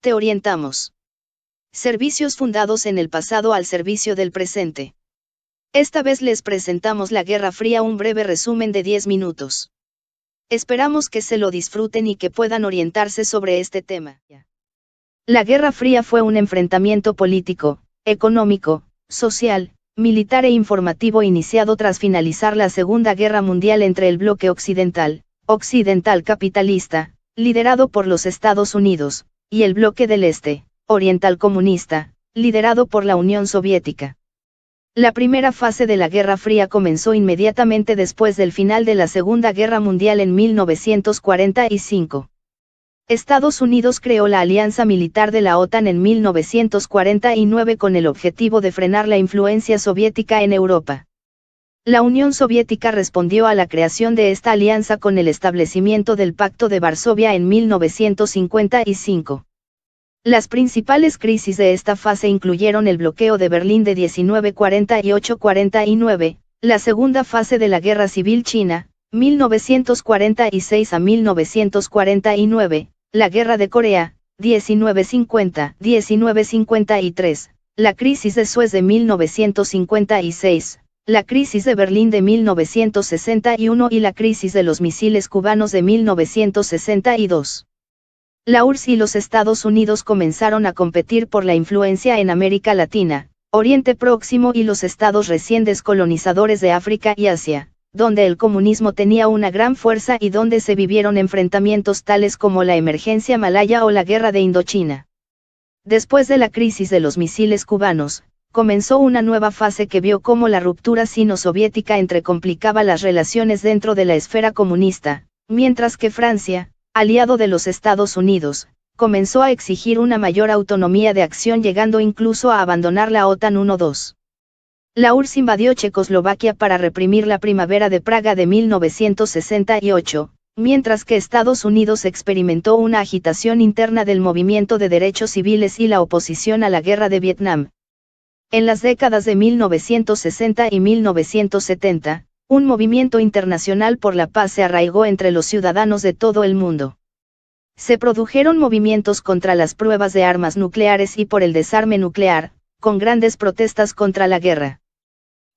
Te orientamos. Servicios fundados en el pasado al servicio del presente. Esta vez les presentamos la Guerra Fría, un breve resumen de 10 minutos. Esperamos que se lo disfruten y que puedan orientarse sobre este tema. La Guerra Fría fue un enfrentamiento político, económico, social, militar e informativo iniciado tras finalizar la Segunda Guerra Mundial entre el bloque occidental capitalista, liderado por los Estados Unidos, y el bloque del este, oriental comunista, liderado por la Unión Soviética. La primera fase de la Guerra Fría comenzó inmediatamente después del final de la Segunda Guerra Mundial en 1945. Estados Unidos creó la Alianza Militar de la OTAN en 1949 con el objetivo de frenar la influencia soviética en Europa. La Unión Soviética respondió a la creación de esta alianza con el establecimiento del Pacto de Varsovia en 1955. Las principales crisis de esta fase incluyeron el bloqueo de Berlín de 1948-49, la segunda fase de la Guerra Civil China, 1946 a 1949, la Guerra de Corea, 1950-1953, la crisis de Suez de 1956, la crisis de Berlín de 1961 y la crisis de los misiles cubanos de 1962. La URSS y los Estados Unidos comenzaron a competir por la influencia en América Latina, Oriente Próximo y los estados recién descolonizadores de África y Asia, donde el comunismo tenía una gran fuerza y donde se vivieron enfrentamientos tales como la emergencia malaya o la guerra de Indochina. Después de la crisis de los misiles cubanos, comenzó una nueva fase que vio cómo la ruptura sino-soviética entrecomplicaba las relaciones dentro de la esfera comunista, mientras que Francia, aliado de los Estados Unidos, comenzó a exigir una mayor autonomía de acción, llegando incluso a abandonar la OTAN 1-2. La URSS invadió Checoslovaquia para reprimir la Primavera de Praga de 1968, mientras que Estados Unidos experimentó una agitación interna del movimiento de derechos civiles y la oposición a la guerra de Vietnam. En las décadas de 1960 y 1970, un movimiento internacional por la paz se arraigó entre los ciudadanos de todo el mundo. Se produjeron movimientos contra las pruebas de armas nucleares y por el desarme nuclear, con grandes protestas contra la guerra.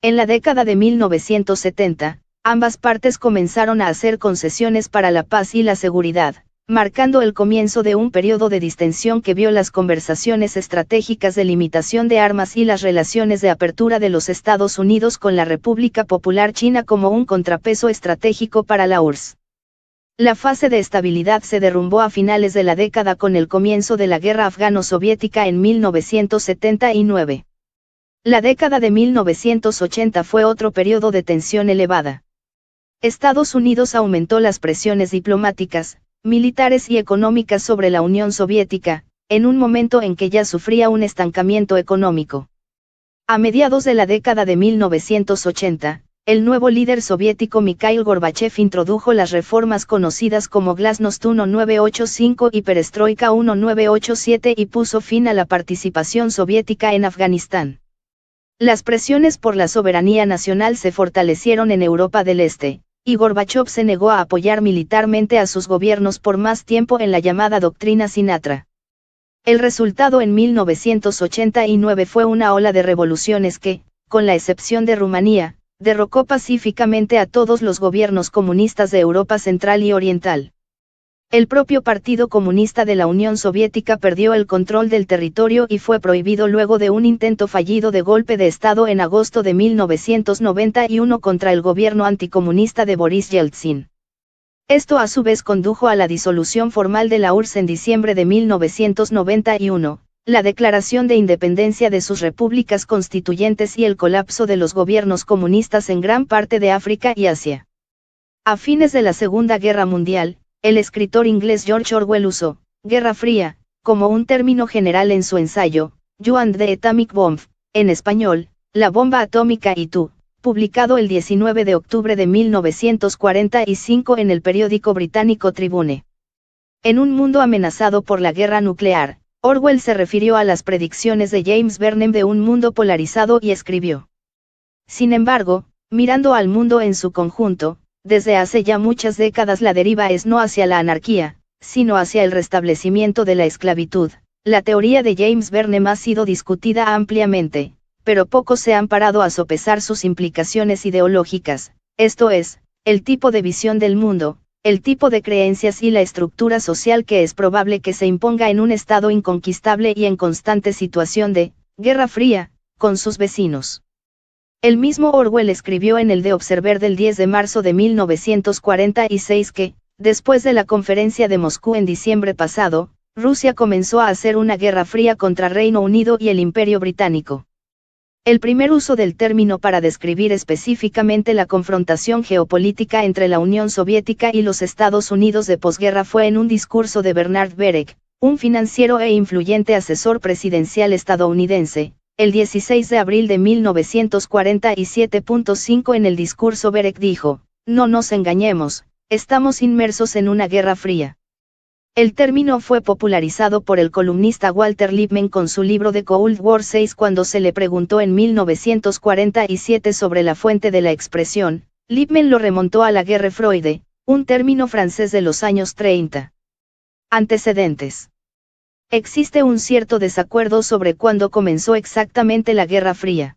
En la década de 1970, ambas partes comenzaron a hacer concesiones para la paz y la seguridad, marcando el comienzo de un periodo de distensión que vio las conversaciones estratégicas de limitación de armas y las relaciones de apertura de los Estados Unidos con la República Popular China como un contrapeso estratégico para la URSS. La fase de estabilidad se derrumbó a finales de la década con el comienzo de la guerra afgano-soviética en 1979. La década de 1980 fue otro periodo de tensión elevada. Estados Unidos aumentó las presiones diplomáticas, militares y económicas sobre la Unión Soviética, en un momento en que ya sufría un estancamiento económico. A mediados de la década de 1980, el nuevo líder soviético Mikhail Gorbachev introdujo las reformas conocidas como Glasnost 1985 y Perestroika 1987 y puso fin a la participación soviética en Afganistán. Las presiones por la soberanía nacional se fortalecieron en Europa del Este, y Gorbachev se negó a apoyar militarmente a sus gobiernos por más tiempo en la llamada Doctrina Sinatra. El resultado en 1989 fue una ola de revoluciones que, con la excepción de Rumanía, derrocó pacíficamente a todos los gobiernos comunistas de Europa Central y Oriental. El propio Partido Comunista de la Unión Soviética perdió el control del territorio y fue prohibido luego de un intento fallido de golpe de Estado en agosto de 1991 contra el gobierno anticomunista de Boris Yeltsin. Esto a su vez condujo a la disolución formal de la URSS en diciembre de 1991, la declaración de independencia de sus repúblicas constituyentes y el colapso de los gobiernos comunistas en gran parte de África y Asia. A fines de la Segunda Guerra Mundial, el escritor inglés George Orwell usó «Guerra Fría» como un término general en su ensayo You and the Atomic Bomb, en español, La bomba atómica y tú, publicado el 19 de octubre de 1945 en el periódico británico Tribune. En un mundo amenazado por la guerra nuclear, Orwell se refirió a las predicciones de James Burnham de un mundo polarizado y escribió: sin embargo, mirando al mundo en su conjunto, desde hace ya muchas décadas la deriva es no hacia la anarquía, sino hacia el restablecimiento de la esclavitud, la teoría de James Burnham ha sido discutida ampliamente, pero pocos se han parado a sopesar sus implicaciones ideológicas, esto es, el tipo de visión del mundo, el tipo de creencias y la estructura social que es probable que se imponga en un estado inconquistable y en constante situación de guerra fría con sus vecinos. El mismo Orwell escribió en el The Observer del 10 de marzo de 1946 que, después de la conferencia de Moscú en diciembre pasado, Rusia comenzó a hacer una guerra fría contra Reino Unido y el Imperio Británico. El primer uso del término para describir específicamente la confrontación geopolítica entre la Unión Soviética y los Estados Unidos de posguerra fue en un discurso de Bernard Berek, un financiero e influyente asesor presidencial estadounidense, el 16 de abril de 1947.5. En el discurso Berek dijo, no nos engañemos, estamos inmersos en una guerra fría. El término fue popularizado por el columnista Walter Lippmann con su libro The Cold War 6 cuando se le preguntó en 1947 sobre la fuente de la expresión. Lippmann lo remontó a la guerre froide, un término francés de los años 30. Antecedentes. Existe un cierto desacuerdo sobre cuándo comenzó exactamente la Guerra Fría.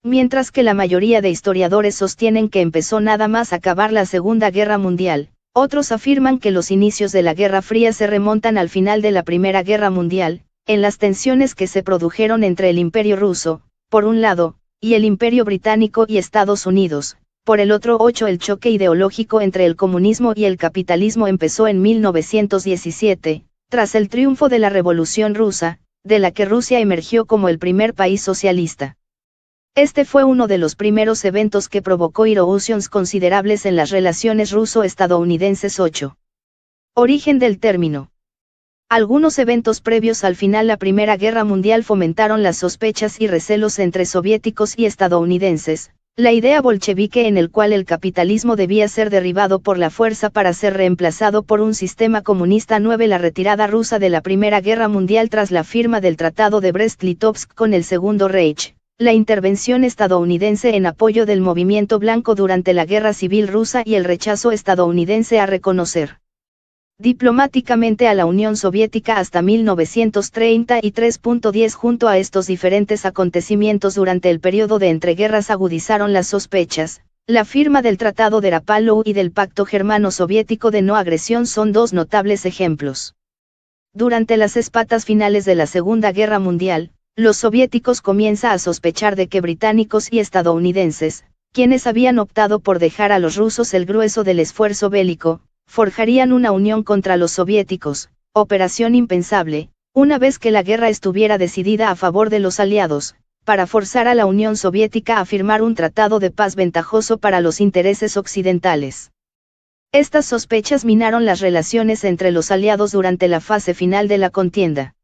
Mientras que la mayoría de historiadores sostienen que empezó nada más acabar la Segunda Guerra Mundial, otros afirman que los inicios de la Guerra Fría se remontan al final de la Primera Guerra Mundial, en las tensiones que se produjeron entre el Imperio Ruso, por un lado, y el Imperio Británico y Estados Unidos, por el otro. El choque ideológico entre el comunismo y el capitalismo empezó en 1917, tras el triunfo de la Revolución Rusa, de la que Rusia emergió como el primer país socialista. Este fue uno de los primeros eventos que provocó erupciones considerables en las relaciones ruso-estadounidenses. Origen del término. Algunos eventos previos al final la Primera Guerra Mundial fomentaron las sospechas y recelos entre soviéticos y estadounidenses, la idea bolchevique en el cual el capitalismo debía ser derribado por la fuerza para ser reemplazado por un sistema comunista. La retirada rusa de la Primera Guerra Mundial tras la firma del Tratado de Brest-Litovsk con el Segundo Reich. La intervención estadounidense en apoyo del movimiento blanco durante la Guerra Civil Rusa y el rechazo estadounidense a reconocer diplomáticamente a la Unión Soviética hasta 1933.10. Junto a estos diferentes acontecimientos durante el periodo de entreguerras agudizaron las sospechas. La firma del Tratado de Rapallo y del Pacto Germano-Soviético de no agresión son dos notables ejemplos. Durante las espatas finales de la Segunda Guerra Mundial, los soviéticos comienzan a sospechar de que británicos y estadounidenses, quienes habían optado por dejar a los rusos el grueso del esfuerzo bélico, forjarían una unión contra los soviéticos, operación impensable, una vez que la guerra estuviera decidida a favor de los aliados, para forzar a la Unión Soviética a firmar un tratado de paz ventajoso para los intereses occidentales. Estas sospechas minaron las relaciones entre los aliados durante la fase final de la contienda.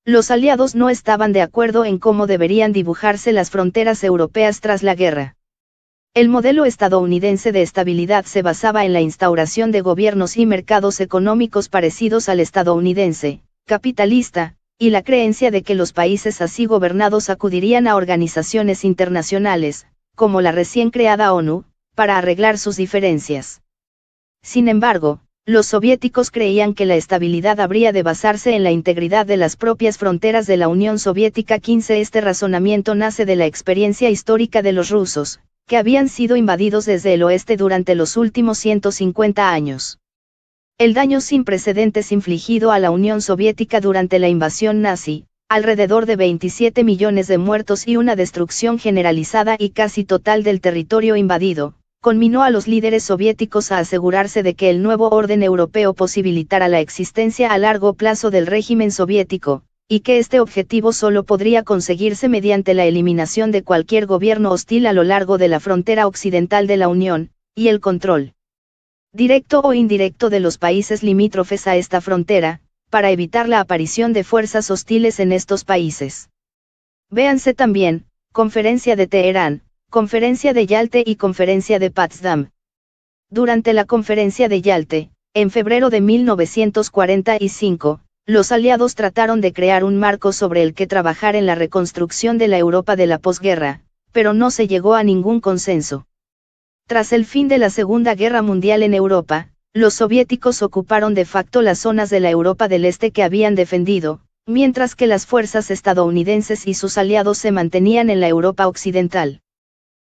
Los aliados no estaban de acuerdo en cómo deberían dibujarse las fronteras europeas tras la guerra. El modelo estadounidense de estabilidad se basaba en la instauración de gobiernos y mercados económicos parecidos al estadounidense, capitalista, y la creencia de que los países así gobernados acudirían a organizaciones internacionales, como la recién creada ONU, para arreglar sus diferencias. Sin embargo, los soviéticos creían que la estabilidad habría de basarse en la integridad de las propias fronteras de la Unión Soviética. Este razonamiento nace de la experiencia histórica de los rusos, que habían sido invadidos desde el oeste durante los últimos 150 años. El daño sin precedentes infligido a la Unión Soviética durante la invasión nazi, alrededor de 27 millones de muertos y una destrucción generalizada y casi total del territorio invadido, conminó a los líderes soviéticos a asegurarse de que el nuevo orden europeo posibilitara la existencia a largo plazo del régimen soviético, y que este objetivo solo podría conseguirse mediante la eliminación de cualquier gobierno hostil a lo largo de la frontera occidental de la Unión, y el control directo o indirecto de los países limítrofes a esta frontera, para evitar la aparición de fuerzas hostiles en estos países. Véanse también, Conferencia de Teherán, Conferencia de Yalte y Conferencia de Potsdam. Durante la Conferencia de Yalte, en febrero de 1945, los aliados trataron de crear un marco sobre el que trabajar en la reconstrucción de la Europa de la posguerra, pero no se llegó a ningún consenso. Tras el fin de la Segunda Guerra Mundial en Europa, los soviéticos ocuparon de facto las zonas de la Europa del Este que habían defendido, mientras que las fuerzas estadounidenses y sus aliados se mantenían en la Europa occidental.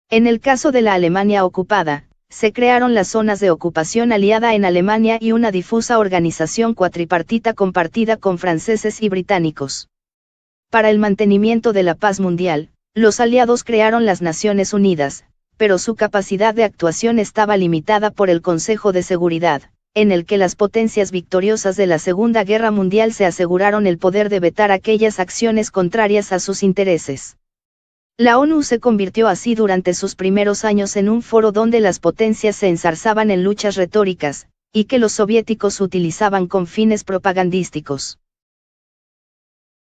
En el caso de la Alemania ocupada, se crearon las zonas de ocupación aliada en Alemania y una difusa organización cuatripartita compartida con franceses y británicos. Para el mantenimiento de la paz mundial, los aliados crearon las Naciones Unidas, pero su capacidad de actuación estaba limitada por el Consejo de Seguridad, en el que las potencias victoriosas de la Segunda Guerra Mundial se aseguraron el poder de vetar aquellas acciones contrarias a sus intereses. La ONU se convirtió así durante sus primeros años en un foro donde las potencias se enzarzaban en luchas retóricas, y que los soviéticos utilizaban con fines propagandísticos.